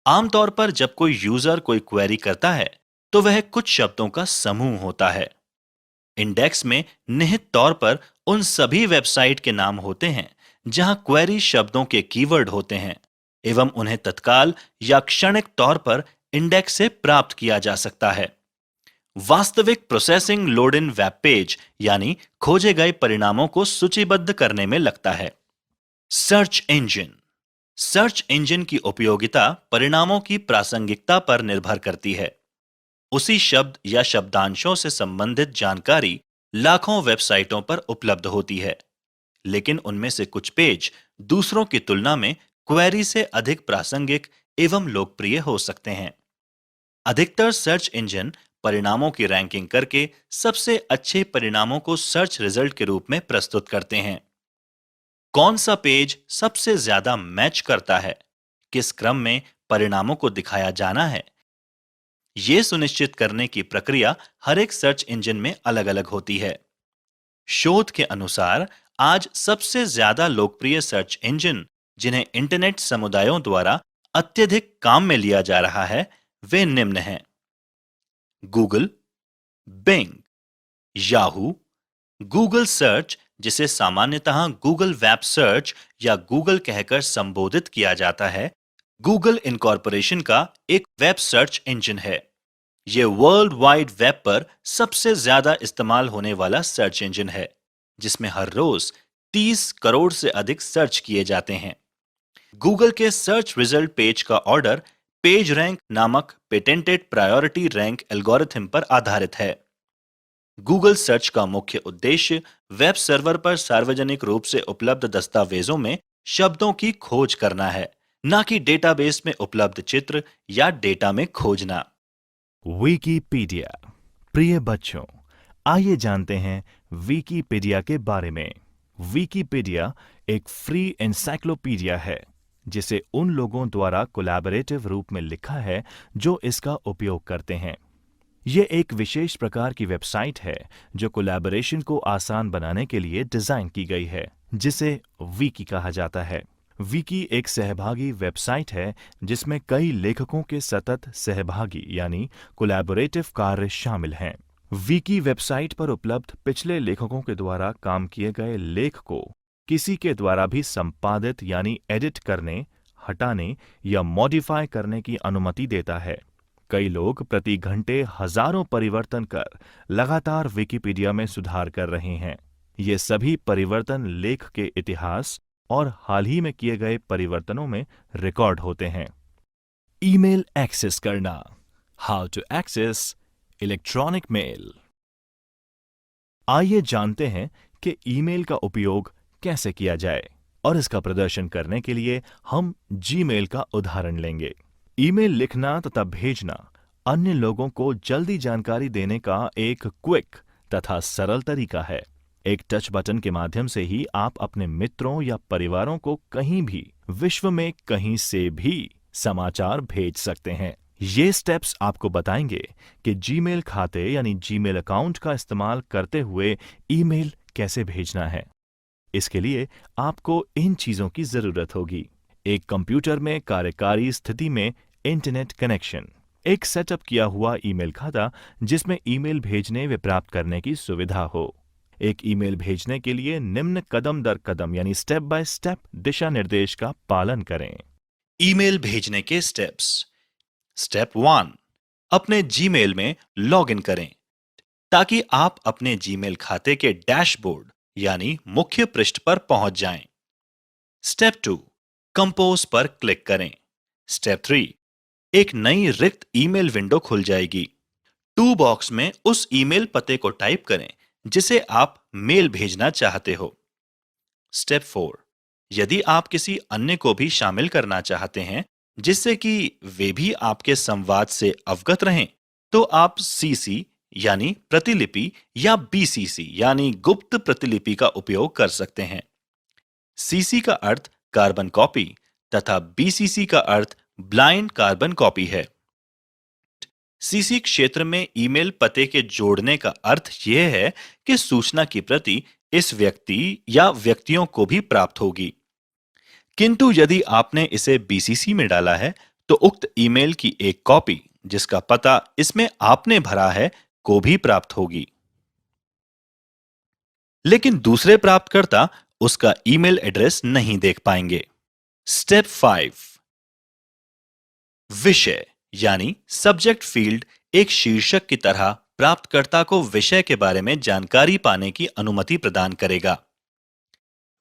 आमतौर पर जब कोई यूजर कोई क्वेरी करता है, तो वह कुछ शब्दों का समूह होता है। इंडेक्स में निहित तौर पर उन सभी वेबसाइट के नाम होते हैं जहां क्वेरी शब्दों के कीवर्ड होते हैं एवं उन्हें तत्काल या क्षणिक तौर पर इंडेक्स से प्राप्त किया जा सकता है। वास्तविक processing load in web page यानी खोजे गए परिणामों को सूचीबद्ध करने में लगता है। Search engine. सर्च इंजन की उपयोगिता परिणामों की प्रासंगिकता पर निर्भर करती है। उसी शब्द या शब्दांशों से संबंधित जानकारी लाखों वेबसाइटों पर उपलब्ध होती है, लेकिन उनमें से कुछ पेज दूसरों की तुलना में क्वेरी से अधिक प्रासंगिक एवं लोकप्रिय हो सकते हैं। अधिकतर सर्च इंजन परिणामों की रैंकिंग करके सबसे अच्छे परिणामों को सर्च रिजल्ट के रूप में प्रस्तुत करते हैं। कौन सा पेज सबसे ज्यादा मैच करता है, किस क्रम में परिणामों को दिखाया जाना है, यह सुनिश्चित करने की प्रक्रिया हर एक सर्च इंजन में अलग अलग होती है। शोध के अनुसार आज सबसे ज्यादा लोकप्रिय सर्च इंजन जिन्हें इंटरनेट समुदायों द्वारा अत्यधिक काम में लिया जा रहा है, वे निम्न हैं: Google, Bing, Yahoo, Google search जिसे सामान्यतः गूगल वेब सर्च या गूगल कहकर संबोधित किया जाता है, गूगल इनकॉर्पोरेशन का एक वेब सर्च इंजन है। यह वर्ल्ड वाइड वेब पर सबसे ज्यादा इस्तेमाल होने वाला सर्च इंजन है, जिसमें हर रोज 30 करोड़ से अधिक सर्च किए जाते हैं। गूगल के सर्च रिजल्ट पेज का ऑर्डर पेज रैंक नामक पेटेंटेड प्रायोरिटी रैंक एल्गोरिथम पर आधारित है। गूगल सर्च का मुख्य उद्देश्य वेब सर्वर पर सार्वजनिक रूप से उपलब्ध दस्तावेजों में शब्दों की खोज करना है, न कि डेटाबेस में उपलब्ध चित्र या डेटा में खोजना। विकिपीडिया। प्रिय बच्चों, आइए जानते हैं विकिपीडिया के बारे में। विकिपीडिया एक फ्री एनसाइक्लोपीडिया है, जिसे उन लोगों द्वारा कोलैबोरेटिव रूप में लिखा है जो इसका उपयोग करते हैं। यह एक विशेष प्रकार की वेबसाइट है जो कोलैबोरेशन को आसान बनाने के लिए डिजाइन की गई है, जिसे विकी कहा जाता है। विकी एक सहभागी वेबसाइट है जिसमें कई लेखकों के सतत सहभागी यानी कोलैबोरेटिव कार्य शामिल हैं। विकी वेबसाइट पर उपलब्ध पिछले लेखकों के द्वारा काम किए गए लेख को किसी के द्वारा भी संपादित यानी एडिट करने, हटाने या मॉडिफाई करने की अनुमति देता है। कई लोग प्रति घंटे हजारों परिवर्तन कर लगातार विकिपीडिया में सुधार कर रहे हैं। ये सभी परिवर्तन लेख के इतिहास और हाल ही में किए गए परिवर्तनों में रिकॉर्ड होते हैं। ईमेल एक्सेस करना। How to access electronic mail. आइए जानते हैं कि ईमेल का उपयोग कैसे किया जाए, और इसका प्रदर्शन करने के लिए हम जीमेल का उदाहरण लेंगे। ईमेल लिखना तथा भेजना अन्य लोगों को जल्दी जानकारी देने का एक क्विक तथा सरल तरीका है। एक टच बटन के माध्यम से ही आप अपने मित्रों या परिवारों को कहीं भी, विश्व में कहीं से भी समाचार भेज सकते हैं। ये स्टेप्स आपको बताएंगे कि जीमेल खाते यानी जीमेल अकाउंट का इस्तेमाल करते हुए ईमेल कैसे भेजना है। इसके लिए आपको इन चीजों की जरूरत होगी: एक कंप्यूटर में कार्यकारी स्थिति में इंटरनेट कनेक्शन, एक सेटअप किया हुआ ईमेल खाता जिसमें ईमेल भेजने व प्राप्त करने की सुविधा हो। एक ईमेल भेजने के लिए निम्न कदम दर कदम यानी स्टेप बाय स्टेप दिशा निर्देश का पालन करें। ईमेल भेजने के स्टेप्स। स्टेप 1, अपने जीमेल में लॉगिन करें ताकि आप अपने जीमेल खाते के डैशबोर्ड यानी मुख्य पृष्ठ पर पहुंच जाएं। स्टेप 2, कंपोज पर क्लिक करें। स्टेप 3, एक नई रिक्त ईमेल विंडो खुल जाएगी। टू बॉक्स में उस ईमेल पते को टाइप करें जिसे आप मेल भेजना चाहते हो। स्टेप 4, यदि आप किसी अन्य को भी शामिल करना चाहते हैं जिससे कि वे भी आपके संवाद से अवगत रहें, तो आप सीसी यानी प्रतिलिपि या बीसीसी यानी गुप्त प्रतिलिपि का उपयोग कर सकते हैं। सीसी का अर्थ कार्बन कॉपी तथा बीसीसी का अर्थ ब्लाइंड कार्बन कॉपी है। सीसी क्षेत्र में ईमेल पते के जोड़ने का अर्थ यह है कि सूचना की प्रति इस व्यक्ति या व्यक्तियों को भी प्राप्त होगी। किंतु यदि आपने इसे बीसीसी में डाला है तो उक्त ईमेल की एक कॉपी जिसका पता इसमें आपने भरा है को भी प्राप्त होगी, लेकिन दूसरे प्राप्तकर्ता उसका ईमेल एड्रेस नहीं देख पाएंगे। स्टेप 5, विषय यानी सब्जेक्ट फील्ड एक शीर्षक की तरह प्राप्तकर्ता को विषय के बारे में जानकारी पाने की अनुमति प्रदान करेगा।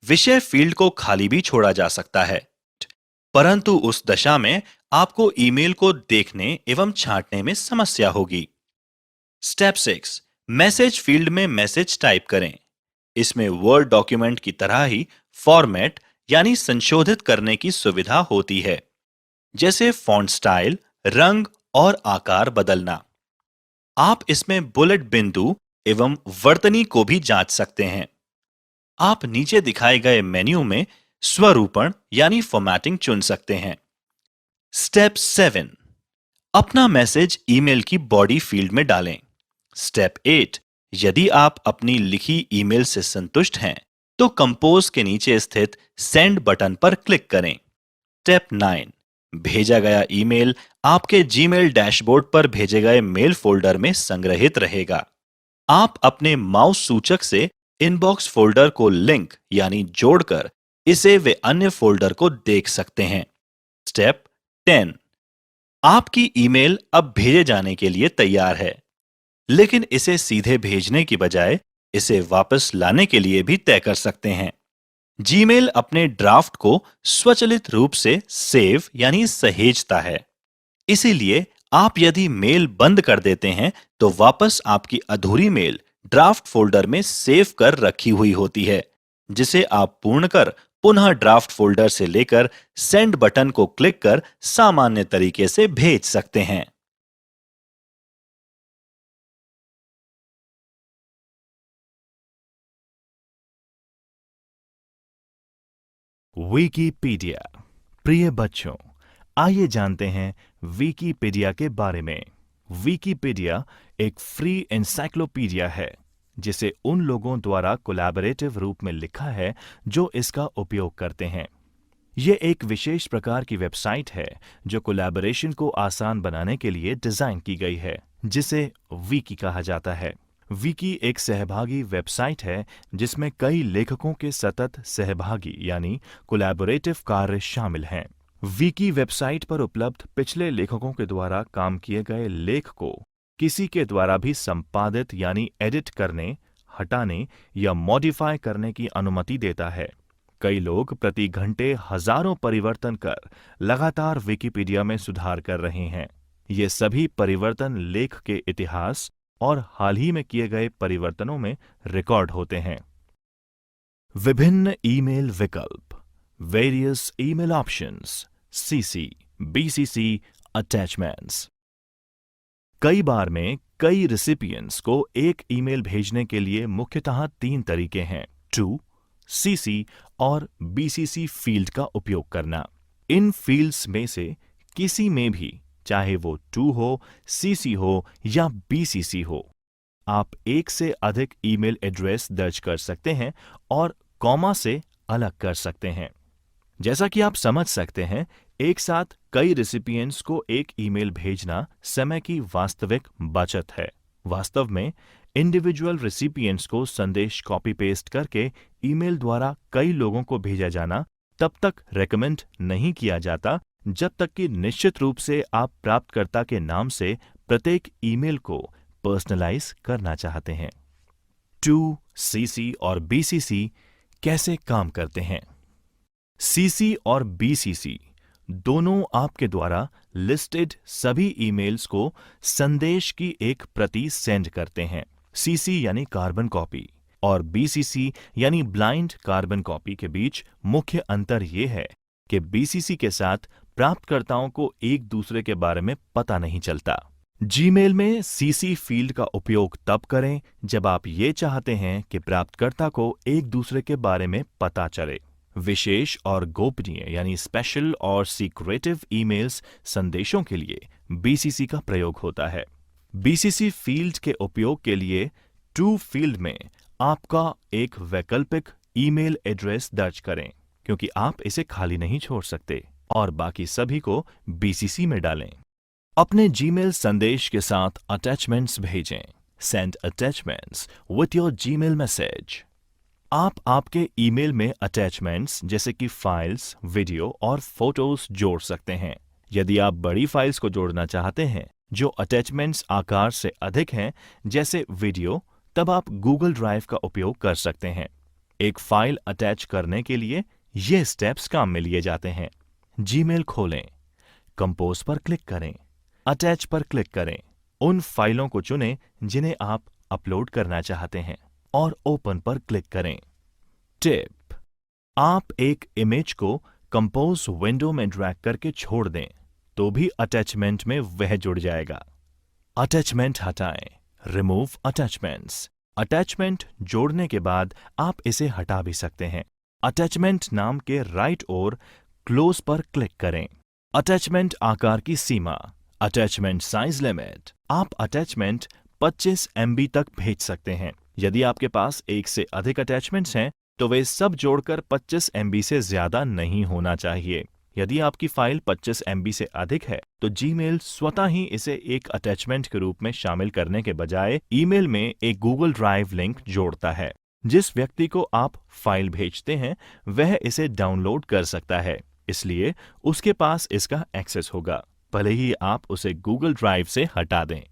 विषय फील्ड को खाली भी छोड़ा जा सकता है, परंतु उस दशा में आपको ईमेल को देखने एवं छांटने में समस्या होगी। स्टेप 6, मैसेज फील्ड में मैसेज टाइप करें। इसमें वर्ड डॉक्यूमेंट की तरह ही फॉर्मेट यानी संशोधित करने की सुविधा होती है, जैसे फॉन्ट स्टाइल, रंग और आकार बदलना। आप इसमें बुलेट बिंदु एवं वर्तनी को भी जांच सकते हैं। आप नीचे दिखाए गए मेन्यू में स्वरूपण यानी फॉर्मेटिंग चुन सकते हैं। स्टेप 7, अपना मैसेज ईमेल की बॉडी फील्ड में डालें। स्टेप 8, यदि आप अपनी लिखी ईमेल से संतुष्ट हैं तो कंपोज के नीचे स्थित सेंड बटन पर क्लिक करें। स्टेप 9, भेजा गया ईमेल आपके जीमेल डैशबोर्ड पर भेजे गए मेल फोल्डर में संग्रहित रहेगा। आप अपने माउस सूचक से इनबॉक्स फोल्डर को लिंक यानी जोड़कर इसे वे अन्य फोल्डर को देख सकते हैं। स्टेप 10, आपकी ईमेल अब भेजे जाने के लिए तैयार है, लेकिन इसे सीधे भेजने की बजाय इसे वापस लाने के लिए भी तय कर सकते हैं। जीमेल अपने ड्राफ्ट को स्वचालित रूप से सेव यानी सहेजता है, इसीलिए आप यदि मेल बंद कर देते हैं तो वापस आपकी अधूरी मेल ड्राफ्ट फोल्डर में सेव कर रखी हुई होती है, जिसे आप पूर्ण कर पुनः ड्राफ्ट फोल्डर से लेकर सेंड बटन को क्लिक कर सामान्य तरीके से भेज सकते हैं। विकिपीडिया। प्रिय बच्चों, आइए जानते हैं विकिपीडिया के बारे में। विकिपीडिया एक फ्री एनसाइक्लोपीडिया है जिसे उन लोगों द्वारा कोलैबोरेटिव रूप में लिखा है जो इसका उपयोग करते हैं। ये एक विशेष प्रकार की वेबसाइट है जो कोलैबोरेशन को आसान बनाने के लिए डिजाइन की गई है, जिसे विकी कहा जाता है। विकी एक सहभागी वेबसाइट है जिसमें कई लेखकों के सतत सहभागी यानी कोलैबोरेटिव कार्य शामिल हैं। विकी वेबसाइट पर उपलब्ध पिछले लेखकों के द्वारा काम किए गए लेख को किसी के द्वारा भी संपादित यानी एडिट करने, हटाने या मॉडिफाई करने की अनुमति देता है। कई लोग प्रति घंटे हजारों परिवर्तन कर लगातार विकिपीडिया में सुधार कर रहे हैं। ये सभी परिवर्तन लेख के इतिहास और हाल ही में किए गए परिवर्तनों में रिकॉर्ड होते हैं। विभिन्न ईमेल विकल्प, various email options, CC, BCC, attachments. कई बार में कई रिसिपिएंट्स को एक ईमेल भेजने के लिए मुख्यतः 3 तरीके हैं: टू, सीसी और बीसीसी फील्ड का उपयोग करना। इन फील्ड्स में से किसी में भी, चाहे वो टू हो, सीसी हो या बीसीसी हो, आप एक से अधिक ईमेल एड्रेस दर्ज कर सकते हैं और कॉमा से अलग कर सकते हैं। जैसा कि आप समझ सकते हैं, एक साथ कई रिसिपिएंट्स को एक ईमेल भेजना समय की वास्तविक बचत है। वास्तव में इंडिविजुअल रिसिपिएंट्स को संदेश कॉपी पेस्ट करके ईमेल द्वारा कई लोगों को भेजा जाना तब तक रेकमेंड नहीं किया जाता जब तक कि निश्चित रूप से आप प्राप्तकर्ता के नाम से प्रत्येक ईमेल को पर्सनलाइज करना चाहते हैं। 2. सीसी और बीसीसी कैसे काम करते हैं? सीसी और बीसीसी दोनों आपके द्वारा लिस्टेड सभी ईमेल्स को संदेश की एक प्रति सेंड करते हैं। सीसी यानी कार्बन कॉपी और बीसीसी यानी ब्लाइंड कार्बन कॉपी के बीच मुख्य अंतर यह है कि बीसीसी के साथ प्राप्तकर्ताओं को एक दूसरे के बारे में पता नहीं चलता। जीमेल में सीसी फील्ड का उपयोग तब करें जब आप ये चाहते हैं कि प्राप्तकर्ता को एक दूसरे के बारे में पता चले। विशेष और गोपनीय यानी स्पेशल और सीक्रेटिव ईमेल्स संदेशों के लिए बीसीसी का प्रयोग होता है। बीसीसी फील्ड के उपयोग के लिए टू फील्ड में आपका एक वैकल्पिक ईमेल एड्रेस दर्ज करें, क्योंकि आप इसे खाली नहीं छोड़ सकते, और बाकी सभी को बीसीसी में डालें। अपने जीमेल संदेश के साथ अटैचमेंट्स भेजें। Send attachments with your Gmail message. आप आपके ईमेल में अटैचमेंट्स जैसे कि फाइल्स, वीडियो और फोटोज जोड़ सकते हैं। यदि आप बड़ी फाइल्स को जोड़ना चाहते हैं जो अटैचमेंट्स आकार से अधिक हैं, जैसे वीडियो, तब आप गूगल ड्राइव का उपयोग कर सकते हैं। एक फाइल अटैच करने के लिए ये स्टेप्स काम में लिए जाते हैं। जीमेल खोलें, कंपोज पर क्लिक करें, अटैच पर क्लिक करें, उन फाइलों को चुनें जिन्हें आप अपलोड करना चाहते हैं और ओपन पर क्लिक करें। टिप: आप एक इमेज को कंपोज विंडो में ड्रैग करके छोड़ दें तो भी अटैचमेंट में वह जुड़ जाएगा। अटैचमेंट हटाएं। Remove attachments. अटैचमेंट जोड़ने के बाद आप इसे हटा भी सकते हैं। अटैचमेंट नाम के राइट ओर क्लोज पर क्लिक करें। अटैचमेंट आकार की सीमा। Attachment size limit. आप अटैचमेंट 25 MB तक भेज सकते हैं। यदि आपके पास एक से अधिक अटैचमेंट्स हैं तो वे सब जोड़कर 25 MB से ज्यादा नहीं होना चाहिए। यदि आपकी फाइल 25 MB से अधिक है तो जीमेल स्वतः ही इसे एक अटैचमेंट के रूप में शामिल करने के बजाय ईमेल में एक गूगल ड्राइव लिंक जोड़ता है। जिस व्यक्ति को आप फाइल भेजते हैं वह इसे डाउनलोड कर सकता है, इसलिए उसके पास इसका एक्सेस होगा, भले ही आप उसे गूगल ड्राइव से हटा दें।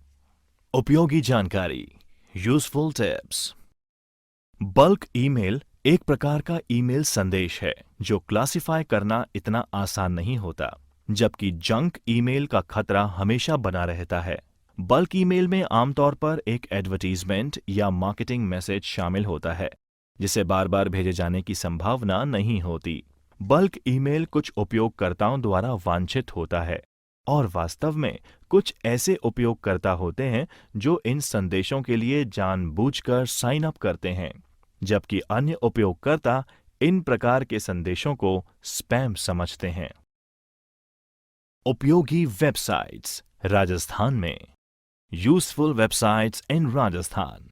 उपयोगी जानकारी, यूजफुल टिप्स। बल्क ईमेल एक प्रकार का ईमेल संदेश है जो क्लासिफाई करना इतना आसान नहीं होता, जबकि जंक ईमेल का खतरा हमेशा बना रहता है। बल्क ईमेल में आमतौर पर एक एडवर्टीजमेंट या मार्केटिंग मैसेज शामिल होता है, जिसे बार बार भेजे जाने की संभावना नहीं होती। बल्क ईमेल कुछ उपयोगकर्ताओं द्वारा वांछित होता है, और वास्तव में कुछ ऐसे उपयोगकर्ता होते हैं जो इन संदेशों के लिए जानबूझकर साइन अप करते हैं, जबकि अन्य उपयोगकर्ता इन प्रकार के संदेशों को स्पैम समझते हैं। उपयोगी वेबसाइट्स राजस्थान में। यूजफुल वेबसाइट्स इन राजस्थान।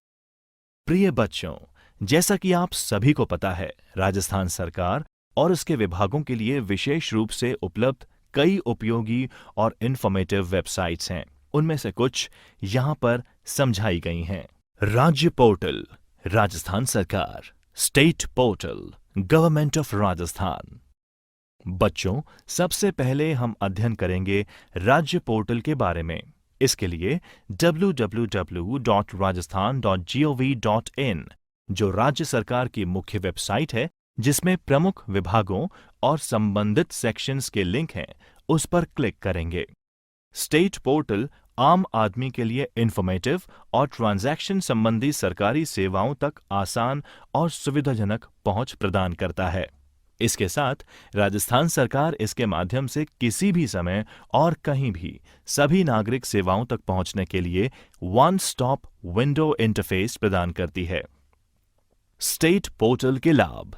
प्रिय बच्चों, जैसा कि आप सभी को पता है, राजस्थान सरकार और उसके विभागों के लिए विशेष रूप से उपलब्ध कई उपयोगी और इंफॉर्मेटिव वेबसाइट्स हैं। उनमें से कुछ यहाँ पर समझाई गई हैं। राज्य पोर्टल, राजस्थान सरकार। State portal, government of Rajasthan. बच्चों, सबसे पहले हम अध्ययन करेंगे राज्य पोर्टल के बारे में। इसके लिए www.rajasthan.gov.in, जो राज्य सरकार की मुख्य वेबसाइट है, जिसमें प्रमुख विभागों और संबंधित सेक्शंस के लिंक हैं, उस पर क्लिक करेंगे। स्टेट पोर्टल आम आदमी के लिए इंफॉर्मेटिव और ट्रांजैक्शन संबंधी सरकारी सेवाओं तक आसान और सुविधाजनक पहुंच प्रदान करता है। इसके साथ राजस्थान सरकार इसके माध्यम से किसी भी समय और कहीं भी सभी नागरिक सेवाओं तक पहुंचने के लिए वन स्टॉप विंडो इंटरफेस प्रदान करती है। स्टेट पोर्टल के लाभ।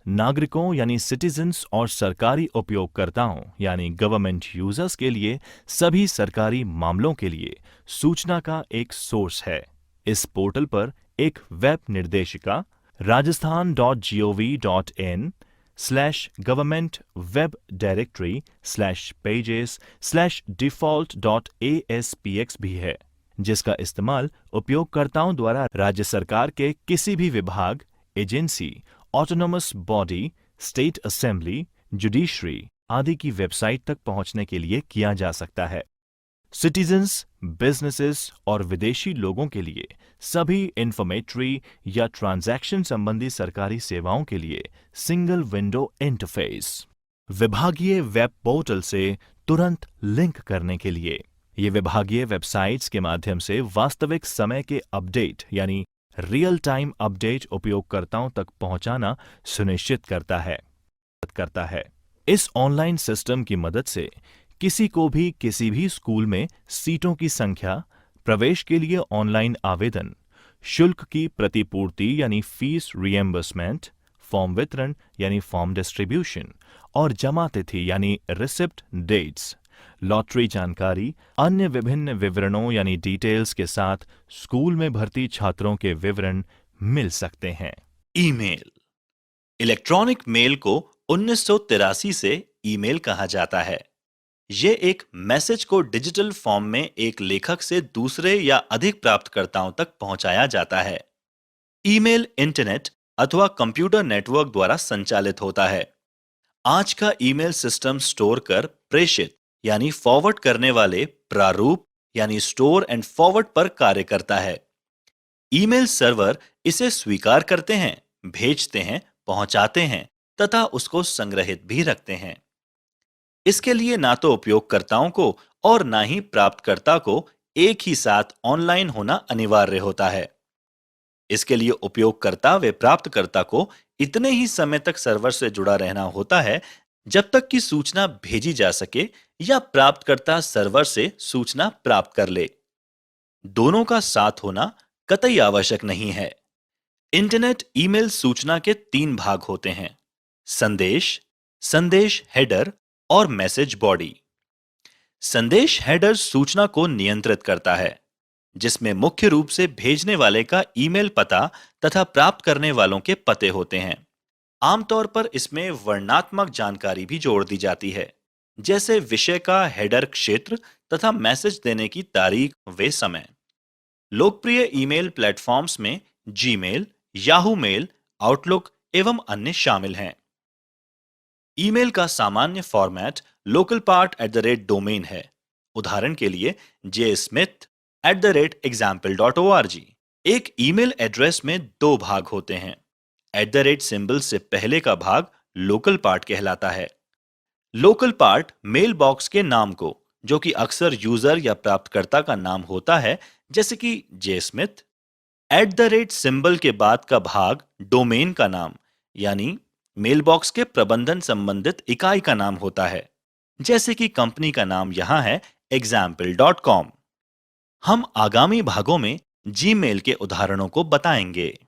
नागरिकों यानी सिटीजन्स और सरकारी उपयोगकर्ताओं यानी गवर्नमेंट यूजर्स के लिए सभी सरकारी मामलों के लिए सूचना का एक सोर्स है। इस पोर्टल पर एक वेब निर्देशिका राजस्थान.gov.in government/web directory/pages/default.aspx भी है, जिसका इस्तेमाल उपयोगकर्ताओं द्वारा राज्य सरकार के किसी भी विभाग, agency, autonomous body, state assembly, judiciary आदि की वेबसाइट तक पहुंचने के लिए किया जा सकता है। सिटीजन्स, बिजनेसेस और विदेशी लोगों के लिए सभी इंफॉर्मेटरी या ट्रांजैक्शन संबंधी सरकारी सेवाओं के लिए सिंगल विंडो इंटरफेस। विभागीय वेब पोर्टल से तुरंत लिंक करने के लिए ये विभागीय वेबसाइट्स के माध्यम से वास्तविक समय के अपडेट यानी रियल टाइम अपडेट उपयोगकर्ताओं तक पहुंचाना सुनिश्चित करता है। इस ऑनलाइन सिस्टम की मदद से किसी को भी किसी भी स्कूल में सीटों की संख्या, प्रवेश के लिए ऑनलाइन आवेदन, शुल्क की प्रतिपूर्ति यानी फीस रिएम्बर्समेंट, फॉर्म वितरण यानी फॉर्म डिस्ट्रीब्यूशन और जमा तिथि यानी रिसिप्ट डेट्स, लॉटरी जानकारी, अन्य विभिन्न विवरणों यानी डिटेल्स के साथ स्कूल में भर्ती छात्रों के विवरण मिल सकते हैं। ईमेल। इलेक्ट्रॉनिक मेल को 1983 से ईमेल कहा जाता है। यह एक मैसेज को डिजिटल फॉर्म में एक लेखक से दूसरे या अधिक प्राप्तकर्ताओं तक पहुंचाया जाता है। ईमेल इंटरनेट अथवा कंप्यूटर नेटवर्क द्वारा संचालित होता है। आज का ईमेल सिस्टम स्टोर कर प्रेषित यानी फॉरवर्ड करने वाले प्रारूप यानी स्टोर एंड फॉरवर्ड पर कार्य करता है। ईमेल सर्वर इसे स्वीकार करते हैं, भेजते हैं, पहुंचाते हैं तथा उसको संग्रहित भी रखते हैं। इसके लिए ना तो उपयोगकर्ताओं को और ना ही प्राप्तकर्ता को एक ही साथ ऑनलाइन होना अनिवार्य होता है। इसके लिए उपयोगकर्ता व प्राप्तकर्ता को इतने ही समय तक सर्वर से जुड़ा रहना होता है जब तक कि सूचना भेजी जा सके या प्राप्तकर्ता सर्वर से सूचना प्राप्त कर ले। दोनों का साथ होना कतई आवश्यक नहीं है। इंटरनेट ईमेल सूचना के 3 भाग होते हैं: संदेश, संदेश हेडर और मैसेज बॉडी। संदेश हेडर सूचना को नियंत्रित करता है, जिसमें मुख्य रूप से भेजने वाले का ईमेल पता तथा प्राप्त करने वालों के पते होते हैं। आमतौर पर इसमें वर्णनात्मक जानकारी भी जोड़ दी जाती है, जैसे विषय का हेडर क्षेत्र तथा मैसेज देने की तारीख व समय। लोकप्रिय ईमेल प्लेटफॉर्म्स में जीमेल, याहू मेल, आउटलुक एवं अन्य शामिल हैं। ईमेल का सामान्य फॉर्मेट localpart@domain है। उदाहरण के लिए jsmith@example.org। एक ईमेल एड्रेस में 2 भाग होते हैं। @ से पहले का भाग लोकल पार्ट कहलाता है। लोकल पार्ट मेल बॉक्स के नाम को, जो कि अक्सर यूजर या प्राप्तकर्ता का नाम होता है, जैसे कि jsmith, @ के बाद का भाग डोमेन का नाम यानी मेलबॉक्स के प्रबंधन संबंधित इकाई का नाम होता है, जैसे कि कंपनी का नाम यहां है example.com। हम आगामी भागों में जीमेल के उदाहरणों को बताएंगे।